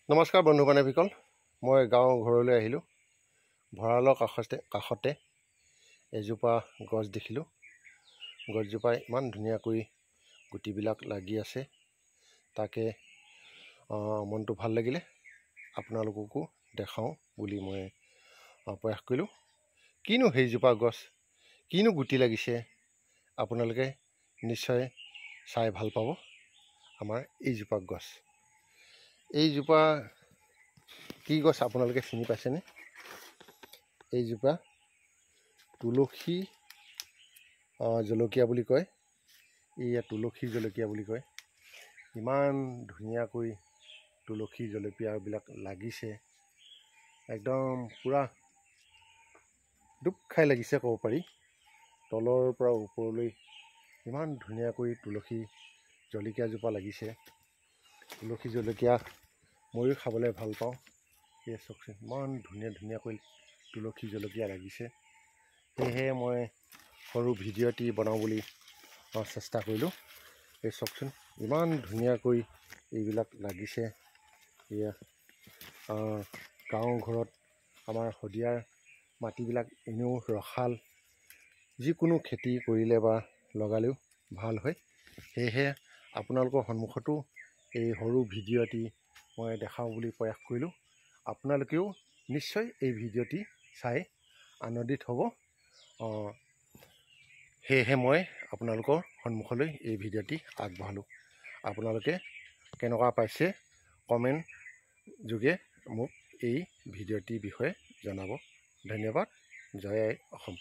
নমস্কাৰ বন্ধু বান্ধৱীসকল, মই গাঁও ঘৰলৈ আহিলোঁ। ভঁৰালৰ কাষতে এজোপা গছ দেখিলোঁ। গছজোপাই ইমান ধুনীয়াকৈ গুটিবিলাক লাগি আছে, তাকে মনটো ভাল লাগিলে আপোনালোককো দেখাওঁ বুলি মই প্ৰয়াস কৰিলোঁ। কিনো সেইজোপা গছ, কিনো গুটি লাগিছে, আপোনালোকে নিশ্চয় চাই ভাল পাব। আমাৰ এইজোপা গছ, এইজোপা কি গছ আপোনালোকে চিনি পাইছেনে? এইজোপা তুলসী জলকীয়া বুলি কয়। ইয়াত তুলসী জলকীয়া বুলি কয়। ইমান ধুনীয়াকৈ তুলসী জলকীয়াবিলাক লাগিছে, একদম পূৰা ডুব খাই লাগিছে ক'ব পাৰি। তলৰ পৰা ওপৰলৈ ইমান ধুনীয়াকৈ তুলসী জলকীয়াজোপা লাগিছে। তুলসী জলকীয়া ময়ো খাবলৈ ভাল পাওঁ। এই চাওকচোন, ইমান ধুনীয়াকৈ তুলসী জলকীয়া লাগিছে। সেয়েহে মই সৰু ভিডিঅ' এটি বনাওঁ বুলি চেষ্টা কৰিলোঁ। এই চাওকচোন, ইমান ধুনীয়াকৈ এইবিলাক লাগিছে। এয়া গাঁও ঘৰত আমাৰ শদিয়াৰ মাটিবিলাক এনেও ৰসাল, যিকোনো খেতি কৰিলে বা লগালেও ভাল হয়। সেয়েহে আপোনালোকৰ সন্মুখতো এই সৰু ভিডিঅ' এটি মই দেখাওঁ বুলি প্ৰয়াস কৰিলোঁ। আপোনালোকেও নিশ্চয় এই ভিডিঅ'টি চাই আনন্দিত হ'ব। সেয়েহে মই আপোনালোকৰ সন্মুখলৈ এই ভিডিঅ'টি আগবঢ়ালোঁ। আপোনালোকে কেনেকুৱা পাইছে কমেণ্ট যোগে মোক এই ভিডিঅ'টিৰ বিষয়ে জনাব। ধন্যবাদ। জয় আই অসম।